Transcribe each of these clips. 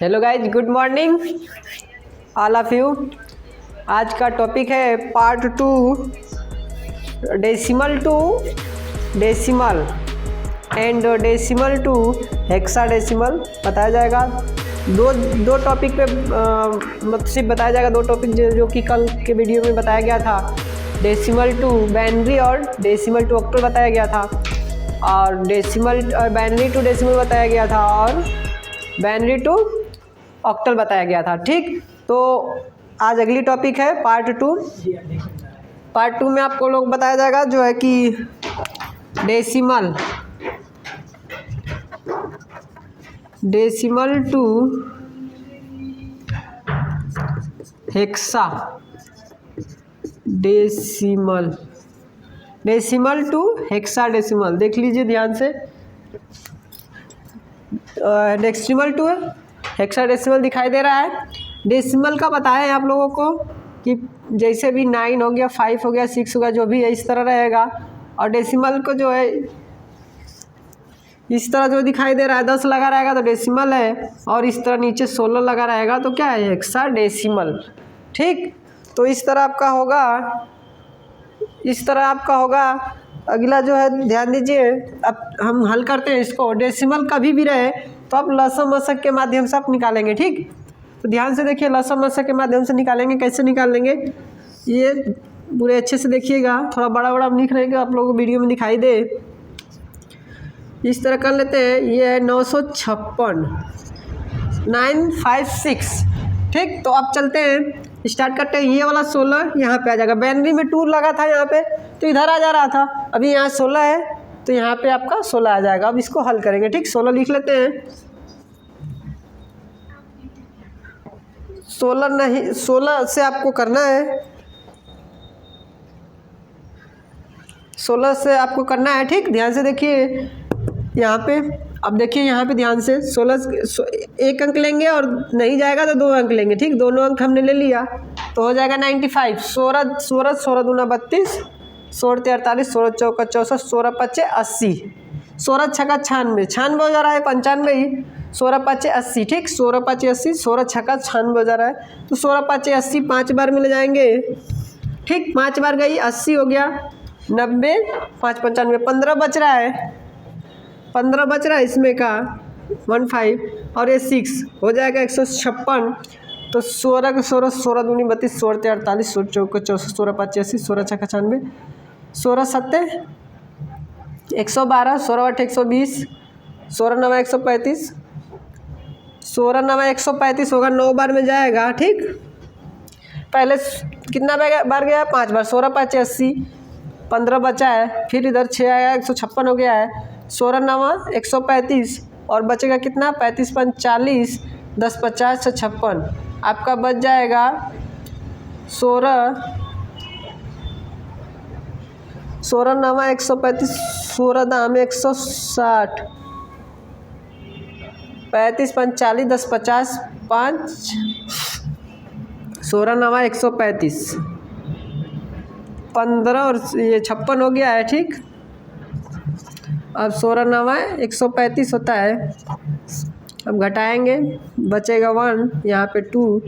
Hello guys, good morning all of you. आज का topic है part 2 decimal to decimal and decimal to hexadecimal बताया जाएगा। दो टॉपिक पे सिर्फ बताया जाएगा। दो टॉपिक जो कि कल के वीडियो में बताया गया था, डेसिमल टू बाइनरी और डेसिमल टू ऑक्टल बताया गया था, और डेसिमल बाइनरी टू डेसिमल बताया गया था, और बाइनरी टू ऑक्टल बताया गया था। ठीक, तो आज अगली टॉपिक है पार्ट 2। पार्ट 2 में आपको लोग बताया जाएगा जो है कि decimal to hexadecimal to hexadecimal. देख लीजिए ध्यान से, डेसिमल टू हेक्साडेसिमल दिखाई दे रहा है। डेसिमल का बताया है आप लोगों को कि जैसे भी 9 हो गया, 5 हो गया, 6 होगा, जो भी है इस तरह रहेगा। और डेसिमल को जो है इस तरह जो दिखाई दे रहा है 10 लगा रहेगा तो डेसिमल है, और इस तरह नीचे 16 लगा रहेगा तो क्या है, हेक्साडेसिमल। ठीक, तो इस तरह आपका होगा। अगला जो है ध्यान दीजिए, अब हम हल करते हैं इसको। डेसिमल कभी भी रहे तो आप लसम मशक के माध्यम से आप निकालेंगे। ठीक, तो ध्यान से देखिए, लसम मशक के माध्यम से निकालेंगे। कैसे निकालेंगे ये पूरे अच्छे से देखिएगा, थोड़ा बड़ा बड़ा लिख रहेगा, आप लोगों को वीडियो में दिखाई दे। इस तरह कर लेते हैं। ये है 956 956। ठीक, तो अब चलते हैं, स्टार्ट करते हैं। ये वाला 16 यहाँ पे आ जाएगा। बाइनरी में 2 लगा था यहाँ पे तो इधर आ जा रहा था, अभी यहाँ 16 है तो यहाँ पे आपका 16 आ जाएगा। अब इसको हल करेंगे। ठीक, 16 लिख लेते हैं। 16 से आपको करना है, 16 से आपको करना है। ठीक, ध्यान से देखिए यहाँ पे। अब देखिए यहाँ पे ध्यान से, 16 एक अंक लेंगे और नहीं जाएगा तो 2 अंक लेंगे। ठीक, दोनों अंक हमने ले लिया तो हो जाएगा 95। 16 दूना 32, 16 48, 16 चौका 64, 16 पच्चे 80, 16 छक्का 96 हो जा रहा है, 95 ही, 16 पाँचे 80। ठीक, 16 पाँचे 80, 16 छक्का 96 हो जा रहा है तो 16 पाँचे 80 5 बार मिल जाएंगे। ठीक, 5 बार गई, 80 हो गया, 90, 5 95, 15 बच रहा है, 15 बच रहा है इसमें का 15, और ये 6 हो जाएगा 156। तो 16 का 16 दूनी 32, 16 48, 16 चौका 64, 16 पाँचे 80, 16 छक्का 96, 16 सत्ते 112, 16 8 120, 16 9 135, 16 9 135 होगा, 9 बार में जाएगा। ठीक, पहले कितना बार गया, 5 बार, 16 5 80, 15 बचा है, फिर इधर 6 आया, 156 हो गया है, 16 9 135, और बचेगा कितना, 35 5 40, 10 50 56, आपका बच जाएगा 16 9 135, 16 दाम 160, 35 5 40, 10 50 5, 16 9 135, 15 और ये 56 हो गया है। ठीक, अब 16 9 135 होता है, अब घटाएंगे, बचेगा 1, यहाँ पे 2,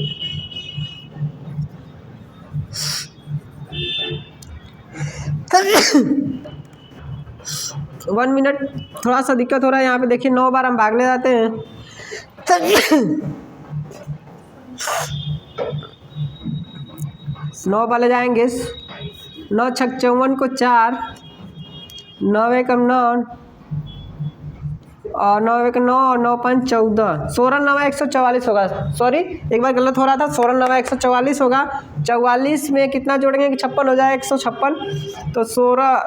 वन मिनट थोड़ा सा दिक्कत हो रहा है यहाँ पे। देखिए 9 बार हम भाग ले जाते हैं 9 वाले जाएंगे, 9 छक 54 को 4, 9 एक 9, और 9 एक 9, 9 5 14, 16 9 144 होगा। सॉरी, एक बार गलत हो रहा था, 16 9 144 होगा। 44 में कितना जोड़ेंगे कि 56 हो जाए, 156, तो 16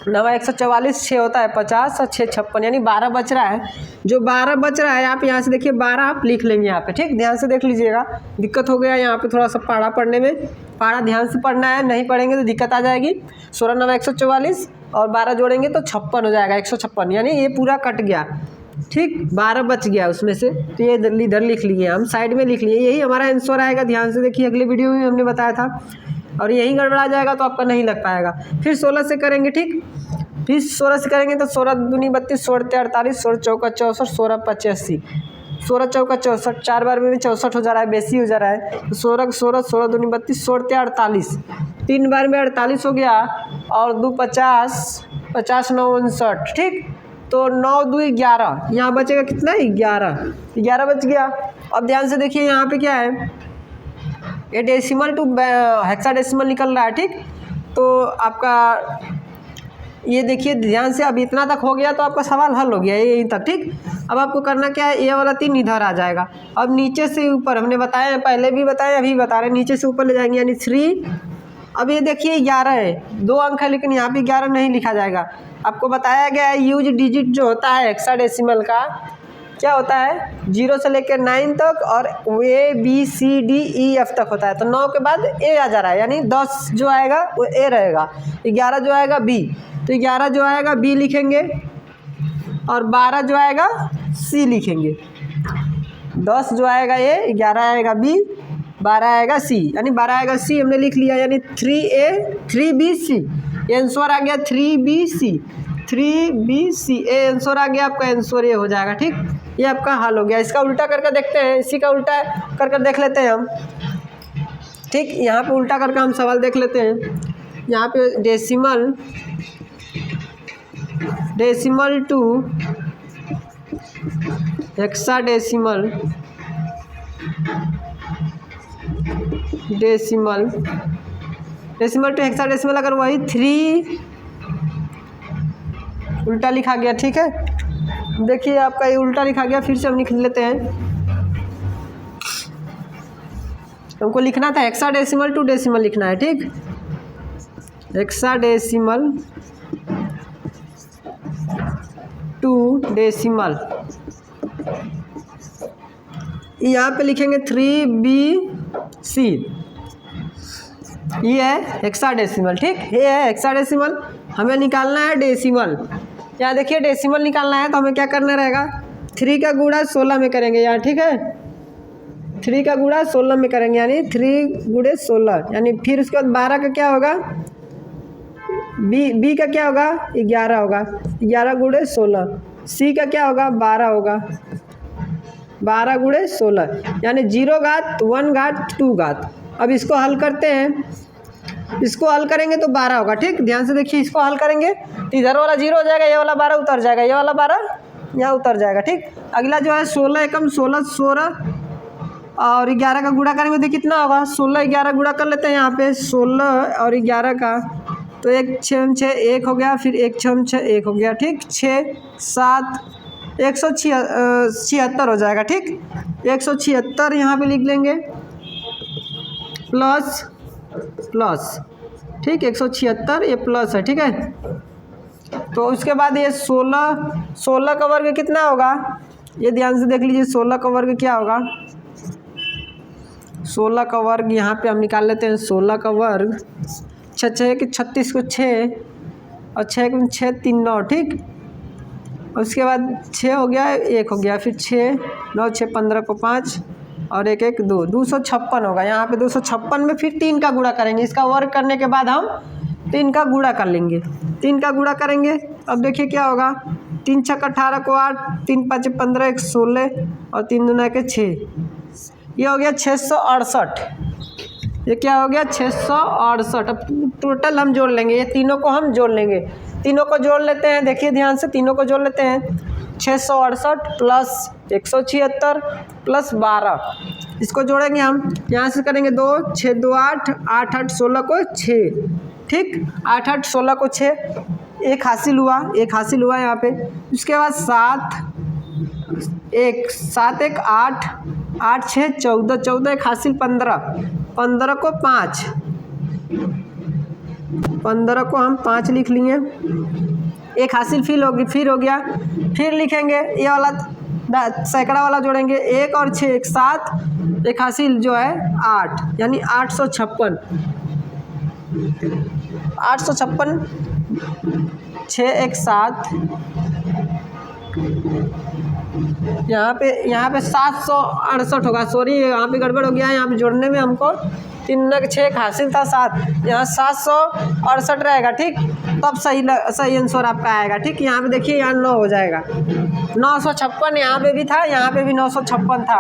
9 144, 6 होता है 50, और 6 56, यानी 12 बच रहा है। जो 12 बच रहा है आप यहाँ से देखिए, 12 आप लिख लेंगे यहाँ पे। ठीक, ध्यान से देख लीजिएगा, दिक्कत हो गया यहाँ पे थोड़ा सा पाड़ा पढ़ने में, पाड़ा ध्यान से पढ़ना है, नहीं पढ़ेंगे तो दिक्कत आ जाएगी। 16 9 144 और 12 जोड़ेंगे तो 56 हो जाएगा, 156, यानी ये पूरा कट गया। ठीक, 12 बच गया उसमें से, तो ये इधर लिख लिए, हम साइड में लिख लिए, यही हमारा आंसर आएगा। ध्यान से देखिए, अगले वीडियो में हमने बताया था, और यही गड़बड़ा जाएगा तो आपका नहीं लग पाएगा। फिर 16 से करेंगे। ठीक, फिर 16 से करेंगे तो 16 दूनी 32, 16 48, 16 चौका 64, 16 85, 16 चौका 64, 4 बार में भी 64 हो जा रहा है, बेसी हो जा रहा है। तो 16 16 16 दूनी 32, 16 48, 3 बार में 48 हो गया और 2 50, 50 9 59, ठीक। तो 9 2 11, यहाँ बचेगा कितना 11 बच गया। अब ध्यान से देखिए यहाँ पे क्या है, ये डेसिमल टू हेक्साडेसिमल निकल रहा है, ठीक। तो आपका ये देखिए ध्यान से, अब इतना तक हो गया तो आपका सवाल हल हो गया यहीं तक, ठीक। अब आपको करना क्या है, ये वाला 3 इधर आ जाएगा। अब नीचे से ऊपर हमने बताया, पहले भी बताया अभी बता रहे हैं, नीचे से ऊपर ले जाएंगे यानी 3। अब ये देखिए 11 है, 2 अंक है लेकिन यहाँ पे 11 नहीं लिखा जाएगा। आपको बताया गया है यूज डिजिट जो होता है हेक्साडेसिमल का क्या होता है, 0 से लेकर 9 तक और A B C D E F तक होता है। तो 9 के बाद A आ जा रहा है, यानी 10 जो आएगा वो A रहेगा, 11 जो आएगा B, तो 11 जो आएगा B लिखेंगे और 12 जो आएगा C लिखेंगे। 10 जो आएगा A, 11 आएगा B, 12 आएगा C, यानी 12 आएगा C हमने लिख लिया, यानी 3A 3BC, ये आंसर आ गया 3BC, 3BC ए आंसर आ गया आपका, आंसर ये हो जाएगा, ठीक। ये आपका हल हो गया। इसका उल्टा करके देखते हैं, इसी का उल्टा कर देख लेते हैं हम, ठीक। यहाँ पे उल्टा करके हम सवाल देख लेते हैं। यहाँ पे decimal to hexadecimal, decimal to hexadecimal, अगर वही 3 उल्टा लिखा गया, ठीक है। देखिए आपका ये उल्टा लिखा गया, फिर से हम लिख लेते हैं। हमको लिखना था हेक्साडेसिमल टू डेसिमल लिखना है, ठीक। हेक्साडेसिमल टू डेसिमल, यहाँ पे लिखेंगे 3BC, ये है हेक्साडेसिमल, ठीक। ये है हेक्साडेसिमल, हमें निकालना है डेसिमल। यहाँ देखिए डेसिमल निकालना है तो हमें क्या करना रहेगा, 3 का गुणा 16 में करेंगे यहाँ, ठीक है। 3 का गुणा 16 में करेंगे, यानी 3 गुणे 16, यानी फिर उसके बाद 12 का क्या होगा, बी का क्या होगा 11 होगा, 11 गुणे 16। सी का क्या होगा 12 होगा, 12 गुणे 16, यानी 0 घात 1 घात 2 घात। अब इसको हल करते हैं, इसको हल करेंगे तो 12 होगा, ठीक। ध्यान से देखिए, इसको हल करेंगे तो इधर वाला 0 हो जाएगा, ये वाला 12 उतर जाएगा, ये वाला 12 यहाँ उतर जाएगा, ठीक। अगला जो है 16 एकम 16 16 और 11 का गुणा करेंगे तो कितना होगा, 16 11 गुणा कर लेते हैं यहाँ पे, 16 और 11 का, तो 1 6 6 1 हो गया, फिर 1 6 6 1 हो गया, ठीक। 6 7 176 हो जाएगा, ठीक। 176 यहाँ पे लिख लेंगे, प्लस प्लस, ठीक। 176 ये प्लस है, ठीक है। तो उसके बाद ये 16 का वर्ग कितना होगा, ये ध्यान से देख लीजिए, 16 का वर्ग क्या होगा, 16 का वर्ग यहाँ पे हम निकाल लेते हैं। 16 का वर्ग 6 6 के 36 को 6 और 6 को 6 3 9, ठीक। उसके बाद 6 हो गया, 1 हो गया, फिर 6 9 6 15 को 5 और 1 1 2 256 होगा। यहाँ पे 256 में फिर 3 का गुणा करेंगे, इसका वर्ग करने के बाद हम 3 का गुणा कर लेंगे, 3 का गुणा करेंगे। अब देखिए क्या होगा, 3 6 18 को 8, 3 5 15 1 16 और 3 दूना के 6, ये हो गया 668। ये क्या हो गया 668। अब टोटल हम जोड़ लेंगे, ये तीनों को हम जोड़ लेंगे, तीनों को जोड़ लेते हैं। देखिए ध्यान से, तीनों को जोड़ लेते हैं, 668 प्लस 176 प्लस 12, इसको जोड़ेंगे हम, यहाँ से करेंगे 2 6 2 8 8 8 16 को 6, ठीक। 8 8 16 को 6, एक हासिल हुआ यहाँ पे। उसके बाद 7 1 7 1 8 8 6 14 14 एक हासिल 15 15 को 5, 15 को हम 5 लिख लिए, एक हासिल फिर हो गया। फिर लिखेंगे ये वाला सैकड़ा वाला जोड़ेंगे, 1 और 6 एक 7, एक हासिल जो है 8, यानी 856 6 1 7 यहाँ पे 768 होगा, सॉरी यहाँ पे गड़बड़ हो गया है, यहाँ पे जोड़ने में हमको 3 नग 6 हासिल था 7, यहाँ 768 रहेगा, ठीक। तब सही आंसर आपका आएगा, ठीक। यहाँ पे देखिए यहाँ 9 हो जाएगा, 956 यहाँ पे भी था, यहाँ पे भी 956 था।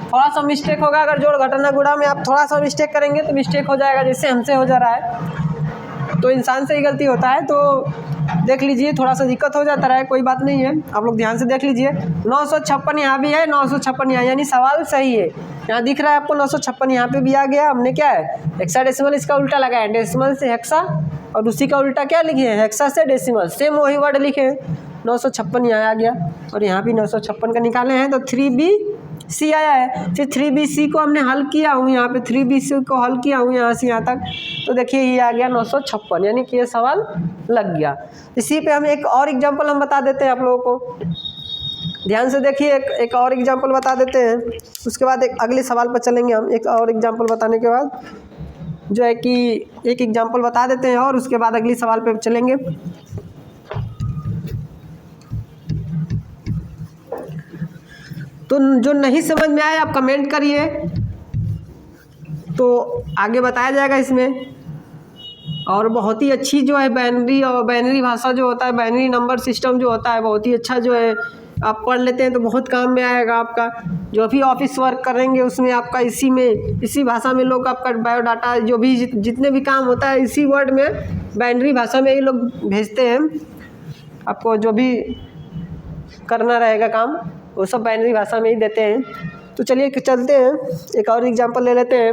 थोड़ा सा मिस्टेक होगा, अगर जोड़ घटाना गुणा में आप थोड़ा सा मिस्टेक करेंगे तो मिस्टेक हो जाएगा, जैसे हमसे हो जा रहा है, तो इंसान से ही गलती होता है। तो देख लीजिए, थोड़ा सा दिक्कत हो जाता है, कोई बात नहीं है, आप लोग ध्यान से देख लीजिए। 956 यहाँ भी है, 956 यहाँ, यानी सवाल सही है। यहाँ दिख रहा है आपको 956 यहाँ पे भी आ गया। हमने क्या है, हेक्साडेसिमल इसका उल्टा लगाया, डेसिमल से हेक्सा, और उसी का उल्टा क्या लिखे हैं, हेक्सा से डेसिमल, सेम वही वर्ड लिखे हैं। 956 यहाँ आ गया, और यहाँ भी 956 का निकाले हैं, तो 3BC आया है। फिर 3BC को हमने हल किया हूँ, यहाँ पे 3BC को हल किया हूँ यहाँ से यहाँ तक, तो देखिए ये आ गया 956, यानी कि ये सवाल लग गया। इसी पे हम एक और एग्जांपल हम बता देते हैं आप लोगों को, ध्यान से देखिए, एक और एग्जांपल बता देते हैं, उसके बाद एक अगले सवाल पर चलेंगे हम। एक और एग्जांपल बताने के बाद जो है कि एक एग्जांपल बता देते हैं, और उसके बाद अगले सवाल पे चलेंगे। तो जो नहीं समझ में आए आप कमेंट करिए, तो आगे बताया जाएगा इसमें। और बहुत ही अच्छी जो है बाइनरी भाषा जो होता है, बाइनरी नंबर सिस्टम जो होता है, बहुत ही अच्छा जो है, आप पढ़ लेते हैं तो बहुत काम में आएगा आपका। जो भी ऑफिस वर्क करेंगे उसमें आपका इसी भाषा में लोग आपका बायोडाटा जो भी जितने भी काम होता है इसी वर्ड में, बाइनरी भाषा में ही लोग भेजते हैं आपको। जो भी करना रहेगा काम वो सब बाइनरी भाषा में ही देते हैं। तो चलिए चलते हैं, एक और एग्जांपल ले लेते हैं।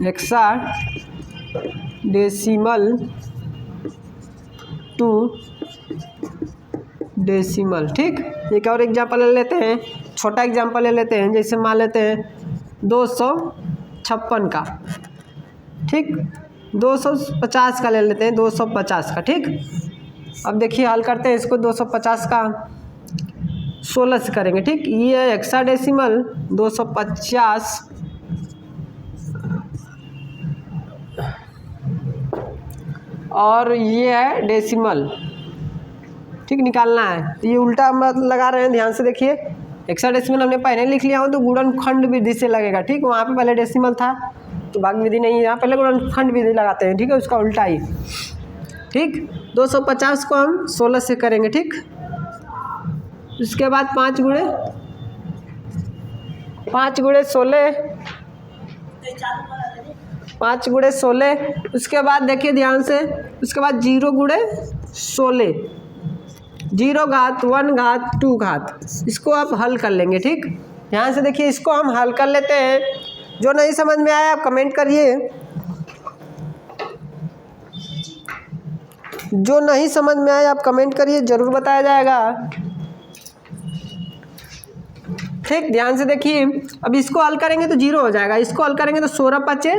हेक्साडेसिमल टू डेसिमल, ठीक। एक और एग्जांपल ले लेते हैं, छोटा एग्जांपल ले लेते हैं, जैसे मान लेते हैं 256 का, ठीक। 250 का ले लेते हैं, 250 का, ठीक। अब देखिए हल करते हैं इसको, 250 का 16 से करेंगे, ठीक। ये हेक्साडेसिमल 250 और ये है डेसिमल, ठीक, निकालना है। ये उल्टा हम लगा रहे हैं, ध्यान से देखिए। हेक्साडेसिमल हमने पहले लिख लिया हो तो गुणनखंड विधि से लगेगा, ठीक। वहाँ पे पहले डेसिमल था तो भाग विधि नहीं है, यहाँ पहले गुणनखंड विधि लगाते हैं, ठीक है, उसका उल्टा ही, ठीक। 250 को हम 16 से करेंगे, ठीक। उसके बाद 5 गुणे 16, 5 गुणे 16, उसके बाद देखिए ध्यान से, उसके बाद 0 गुणे 16, 0 घात 1 घात 2 घात, इसको आप हल कर लेंगे, ठीक। ध्यान से देखिए, इसको हम हल कर लेते हैं। जो नहीं समझ में आया आप कमेंट करिए, जो नहीं समझ में आया आप कमेंट करिए, ज़रूर बताया जाएगा, ठीक। ध्यान से देखिए, अब इसको हल करेंगे तो 0 हो जाएगा, इसको हल करेंगे तो 16 पचे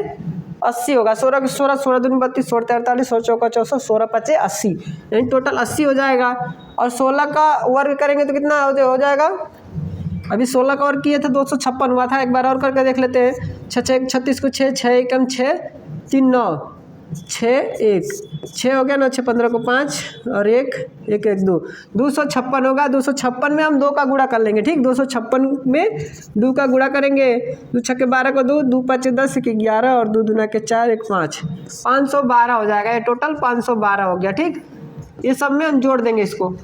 80 होगा, 16 16 16 दूनी 32, 16 43, 16 चौका 64, 16 पचे 80, यानी टोटल 80 हो जाएगा। और 16 का वर्ग करेंगे तो कितना हो जाएगा, अभी 16 का वर्ग किए थे 256 हुआ था, एक बार और करके देख लेते हैं। 6 36 को 6 6 एकम 6 3 9 6 1 6 हो गया, 9 6 15 को 5 और 1 1 1 2 256 होगा। 256 में हम 2 का गुणा कर लेंगे, ठीक। 256 में 2 का गुणा करेंगे, 2 छक्के 12 को 2 2 5 10 1 11 और 2 दूना के 4 1 5, 512 हो जाएगा। ये टोटल 512 हो गया, ठीक। ये सब में हम जोड़ देंगे, इसको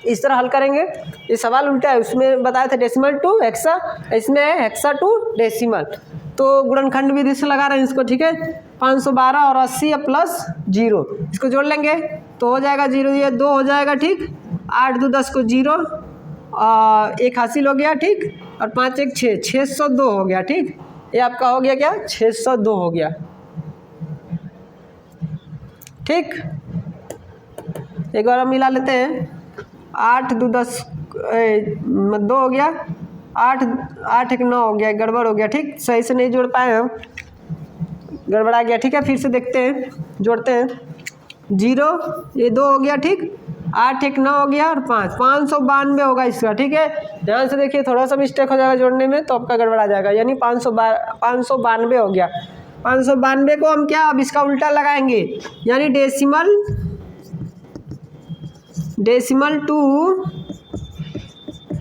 इस तरह हल करेंगे। ये सवाल उल्टा है, उसमें बताया था डेसिमल टू हेक्सा, इसमें है हेक्सा टू डेसिमल, तो गुणनखंड विधि से लगा रहे हैं इसको, ठीक है। 512 और 80 प्लस 0, इसको जोड़ लेंगे तो हो जाएगा 0, ये 2 हो जाएगा, ठीक। 8 2 10 को 0 और 1 हासिल हो गया, ठीक। और 5 1 6 602 हो गया, ठीक। ये आपका हो गया क्या, 602 हो गया, ठीक। एक बार हम मिला लेते हैं, 8 2 10 2 हो गया, 8 8 1 9 हो गया, गड़बड़ हो गया, ठीक। सही से नहीं जोड़ पाए हम, गड़बड़ा गया, ठीक है। फिर से देखते हैं, जोड़ते हैं, 0 ये 2 हो गया, ठीक। 8 1 9 हो गया और 5 592 होगा इसका, ठीक है। ध्यान से देखिए, थोड़ा सा मिस्टेक हो जाएगा जोड़ने में तो आपका गड़बड़ा जाएगा, यानी 592 हो गया। 592 को हम क्या, अब इसका उल्टा लगाएंगे, यानी decimal to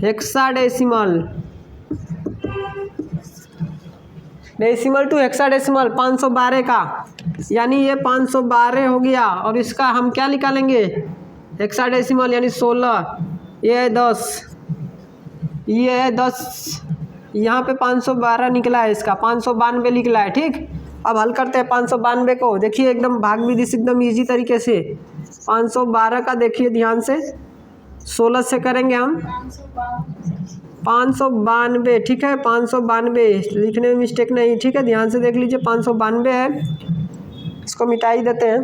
hexadecimal, decimal to hexadecimal 512 का, यानी ये 512 हो गया। और इसका हम क्या निकालेंगे, हेक्साडेसिमल यानी 16, ये है 10, ये है 10, यहाँ पे 512 निकला है, इसका 592 निकला है। ठीक, अब हल करते हैं 592 को। देखिए एकदम भाग विधि से एकदम इजी तरीके से 512 का देखिए ध्यान से, 16 से करेंगे हम 592। ठीक है, 592 लिखने में मिस्टेक नहीं, ठीक है, ध्यान से देख लीजिए 592 है, इसको मिटाई देते हैं।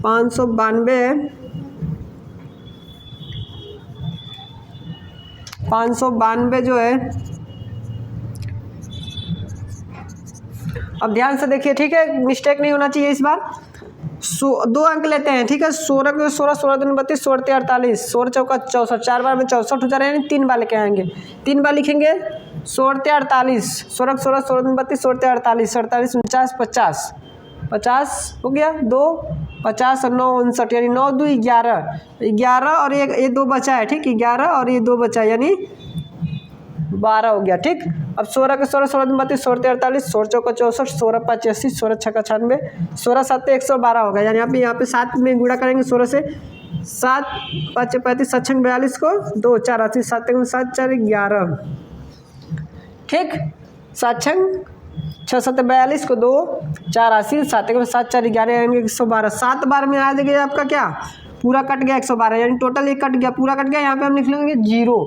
592 है, 592 जो है, अब ध्यान से देखिए, ठीक है, मिस्टेक नहीं होना चाहिए इस बार। 2 अंक लेते हैं, ठीक है, 16 के 16, 16 दूनी 32, 16 ते 48, 16 चौका 64, 4 बार में 64 हो जा रहे हैं, 3 बार लेके आएंगे, 3 बार लिखेंगे 16 ते 48, 16 16, 16 दूनी 32, 16 ते 48, 48 49, 50, 50 हो गया, 2 50 और 9 59, यानी 9 2 11, 11 और ये 2 बचा है। ठीक, 11 और ये 2 बचा यानी 12 हो गया। ठीक, अब 16 के 16, 16 दूनी 32, 16 ते 48, 16 चौका 64, 16 5 80, 16 छक्का 96, 16 7 112 होगा, यानी आप यहाँ पे 7 में गुणा करेंगे 16 से, 7 5 35, 7 6 42 को 2 4 80, 7 7 4 11। ठीक, 7 6 7 42 को 2 4 80, 7 7 4 11 112, 7 बार में आ जाएगा आपका क्या, पूरा कट गया 112, यानी टोटल एक कट गया, पूरा कट गया। यहाँ पे हम लिख लेंगे 0,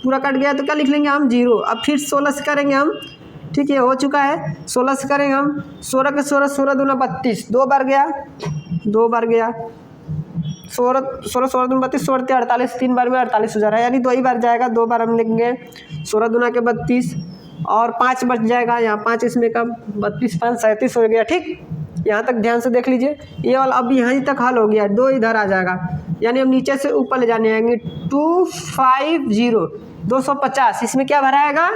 पूरा कट गया तो क्या लिख लेंगे हम 0। अब फिर 16 से करेंगे हम, ठीक है, हो चुका है, 16 से करेंगे हम, 16 के 16, 16 दूना 32, 2 बार गया, 2 बार गया, 16 16 16 दूना 32, 16 ते 48, 3 बार में 48 हो जा रहा है, यानी 2 ही बार जाएगा, 2 बार हम लिखेंगे 16 दूना के 32 और 5 बच जाएगा, यहाँ 5 इसमें कम, 32 5 37 हो गया। ठीक, यहाँ तक ध्यान से देख लीजिए, ये वाला अब यहीं तक हल हो गया, 2 इधर आ जाएगा, यानी हम नीचे से ऊपर ले जाने आएंगे 250, 250, इसमें क्या भराएगा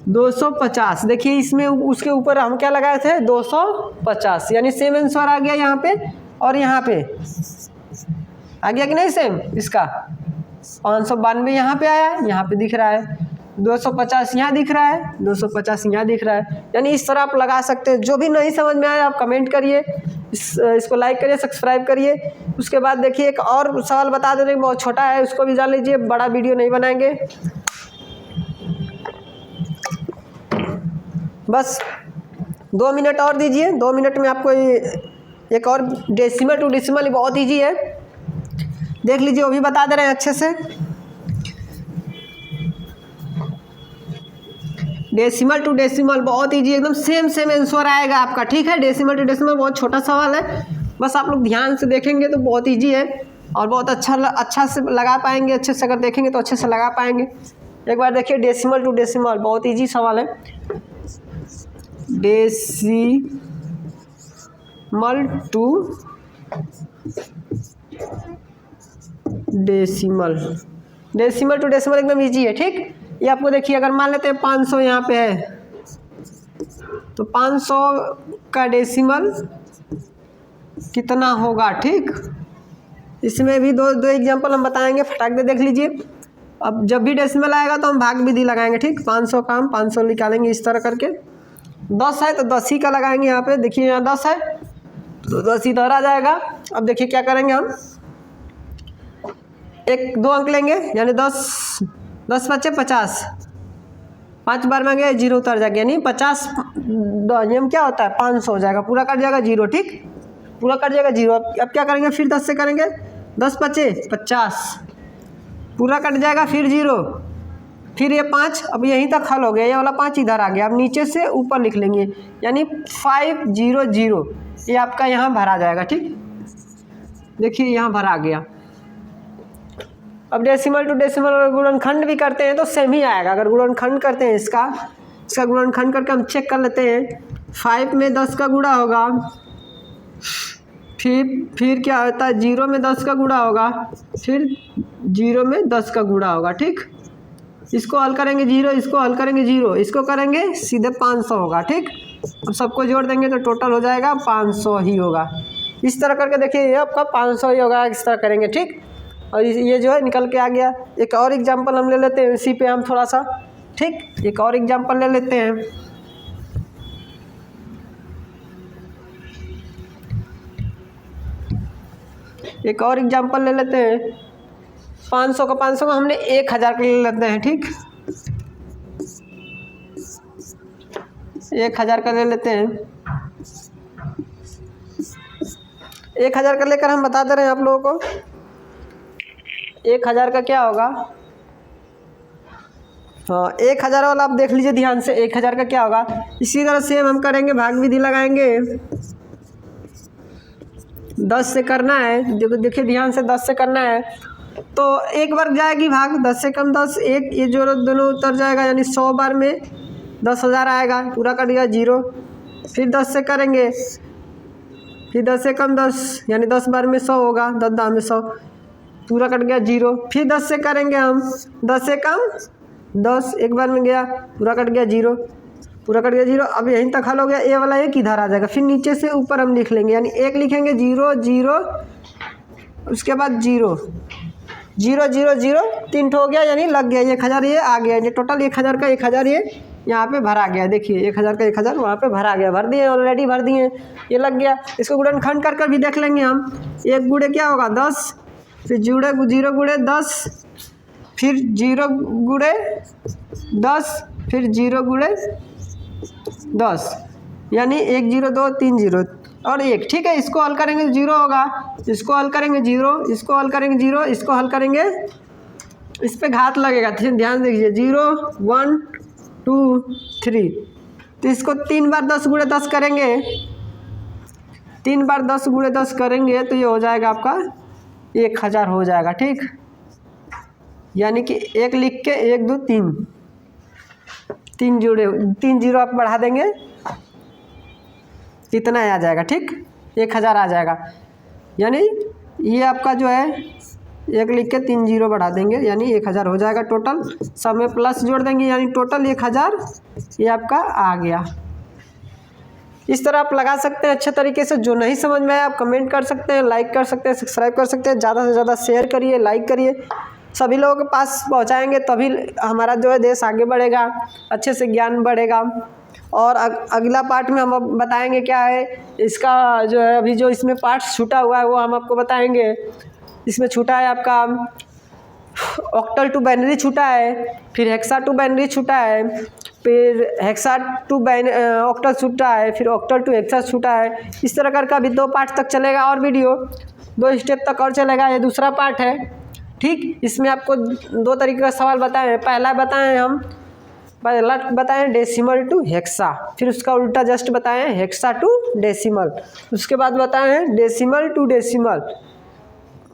250। देखिए इसमें उसके ऊपर हम क्या लगाए थे 250, यानी सेम आंसर आ गया यहाँ पे और यहाँ पे आ गया कि नहीं सेम। इसका 592 यहाँ पे आया है, यहाँ पे दिख रहा है 250, यहाँ दिख रहा है 250, यहाँ दिख रहा है, यानी इस तरह आप लगा सकते हैं। जो भी नहीं समझ में आया आप कमेंट करिए, इसको लाइक करिए, सब्सक्राइब करिए। उसके बाद देखिए एक और सवाल बता दे रहे हैं, बहुत छोटा है, उसको भी जान लीजिए, बड़ा वीडियो नहीं बनाएंगे। बस 2 मिनट और दीजिए, 2 मिनट में आपको एक और डेसिमल टू डेसिमल बहुत ईजी है, देख लीजिए, वो भी बता दे रहे हैं अच्छे से। डेसिमल टू डेसिमल बहुत ईजी, एकदम सेम आंसर आएगा आपका। ठीक है, डेसिमल टू डेसिमल बहुत छोटा सवाल है, बस आप लोग ध्यान से देखेंगे तो बहुत ईजी है और बहुत अच्छा से लगा पाएंगे, अच्छे से अगर देखेंगे तो अच्छे से लगा पाएंगे। एक बार देखिए डेसिमल टू डेसिमल बहुत ईजी सवाल है। Decimal to decimal, decimal to decimal एकदम ईजी है। ठीक, ये आपको देखिए, अगर मान लेते हैं 500 यहाँ पे है तो 500 का डेसिमल कितना होगा। ठीक, इसमें भी दो एग्जांपल हम बताएंगे, फटाक दे देख लीजिए। अब जब भी डेसिमल आएगा तो हम भाग विधि लगाएंगे। ठीक, 500 का हम 500 निकालेंगे इस तरह करके, 10 है तो 10 ही का लगाएंगे। यहाँ पे देखिए, यहाँ 10 है तो 10 इधर आ जाएगा। अब देखिए क्या करेंगे हम, 2 अंक लेंगे, यानी 10 10 बचे 50, 5 बार में गया 0 उतर जाएगा, यानी 50 नियम क्या होता है 500 हो जाएगा, पूरा कट जाएगा 0। ठीक, पूरा कट जाएगा 0। अब क्या करेंगे, फिर 10 से करेंगे, 10 बचे 50, पूरा कट जाएगा, फिर 0, फिर ये 5, अब यहीं तक हल हो गया, ये वाला 5 इधर आ गया। अब नीचे से ऊपर लिख लेंगे, यानी 500, ये आपका यहाँ भरा जाएगा। ठीक, देखिए यहाँ भरा गया। अब डेसिमल टू डेसिमल अगर गुणनखंड भी करते हैं तो सेम ही आएगा। अगर गुणनखंड करते हैं इसका गुणनखंड करके हम चेक कर लेते हैं, 5 में 10 का गुणा होगा, फिर क्या होता है 0 में 10 का गुणा होगा, फिर 0 में 10 का गुणा होगा। ठीक, इसको हल करेंगे 0, इसको हल करेंगे 0, इसको करेंगे सीधे 500 होगा। ठीक, अब सबको जोड़ देंगे तो टोटल हो जाएगा 500 ही होगा। इस तरह करके देखिए, ये आपका 500 ही होगा, इस तरह करेंगे। ठीक, और ये जो है निकल के आ गया। एक और एग्जांपल हम ले लेते हैं इसी पे हम थोड़ा सा, ठीक, एक और एग्जांपल ले लेते हैं। एक और एग्जांपल ले लेते हैं 500 का हमने 1000 का ले लेते हैं, ठीक, 1000 का ले लेते हैं। 1000 का लेकर हम बता दे रहे हैं आप लोगों को 1000 का क्या होगा। हाँ, 1000 वाला आप देख लीजिए ध्यान से, 1000 का क्या होगा। इसी तरह से हम करेंगे, भाग विधि लगाएंगे। 10 से करना है, देखिए ध्यान से 10 से करना है तो एक बार जाएगी भाग, 10 से कम 10, एक ये जो दोनों उतर जाएगा, यानी 100 बार में 10,000 आएगा, पूरा कट गया 0। फिर 10 से करेंगे, फिर 10 से कम 10, यानी 10 बार में 100 होगा, 10 दाम में 100, पूरा कट गया 0। फिर 10 से करेंगे हम, 10 से कम 10, एक बार में गया, पूरा कट गया 0, पूरा कट गया 0। अब यहीं तक हल हो गया, ए वाला एक इधर आ जाएगा। फिर नीचे से ऊपर हम लिख लेंगे, यानी 1 लिखेंगे, 0 0, उसके बाद 0 0 0 0, 3 हो गया, यानी लग गया 1000, ये आ गया, ये टोटल 1000 का 1000 ये यहाँ पे भरा गया। देखिए 1000 का 1000 वहाँ पे भरा गया, भर दिए, ऑलरेडी भर दिए, ये लग गया। इसको गुणनखंड कर भी देख लेंगे हम। 1 गुणे क्या होगा 10, फिर 0 गुणे 10, फिर 0 गुणे 10, फिर 0 गुणे 10, यानी 1 0 2 3 0 और 1, ठीक है। इसको हल करेंगे 0 होगा, इसको हल करेंगे 0, इसको हल करेंगे 0, इसको हल करेंगे, इस पे घात लगेगा, ध्यान देखिए 0 1 2 3। तो इसको 3 बार 10 गुणे 10 करेंगे, 3 बार 10 गुणे 10 करेंगे तो ये हो जाएगा आपका 1000 हो जाएगा, ठीक। यानी कि 1 लिख के 1 2 3, 3 जुड़े, 3 0 आप बढ़ा देंगे, इतना आ जाएगा, ठीक, 1000 आ जाएगा। यानी ये आपका जो है 1 लिख के 3 0 बढ़ा देंगे, यानी 1000 हो जाएगा टोटल। सब में प्लस जोड़ देंगे, यानी टोटल 1000 ये आपका आ गया। इस तरह आप लगा सकते हैं अच्छे तरीके से। जो नहीं समझ में आया आप कमेंट कर सकते हैं, लाइक कर सकते हैं, सब्सक्राइब कर सकते हैं। ज़्यादा से ज़्यादा शेयर करिए, लाइक करिए, सभी लोगों के पास पहुंचाएंगे तभी हमारा जो है देश आगे बढ़ेगा, अच्छे से ज्ञान बढ़ेगा। और अगला पार्ट में हम अब बताएंगे क्या है इसका जो है, अभी जो इसमें पार्ट छूटा हुआ है वो हम आपको बताएंगे। इसमें छूटा है आपका ऑक्टल टू बाइनरी छूटा है, फिर हेक्सा टू बाइनरी छूटा है, फिर हेक्सा टू ऑक्टल छूटा है, फिर ऑक्टल टू हेक्सा छूटा है। इस तरह करके अभी 2 पार्ट तक चलेगा और वीडियो 2 स्टेप तक और चलेगा। ये दूसरा पार्ट है, ठीक। इसमें आपको 2 तरीके का सवाल बताए हैं। पहला बताएं डेसिमल टू हेक्सा, फिर उसका उल्टा जस्ट बताएं हेक्सा टू डेसिमल। उसके बाद बताएं decimal to decimal,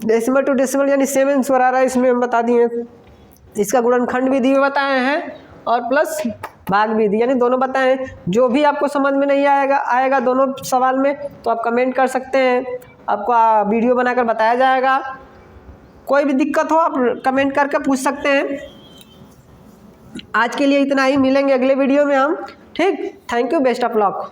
decimal to decimal यानी सेम आंसर आ रहा है, इसमें हम बता दिए। इसका गुणनखंड विधि भी बताए हैं और प्लस भाग विधि, यानी दोनों बताएं। जो भी आपको समझ में नहीं आएगा दोनों सवाल में तो आप कमेंट कर सकते हैं, आपको वीडियो बनाकर बताया जाएगा। कोई भी दिक्कत हो आप कमेंट करके पूछ सकते हैं। आज के लिए इतना ही, मिलेंगे अगले वीडियो में हम, ठीक। Thank you, best of luck.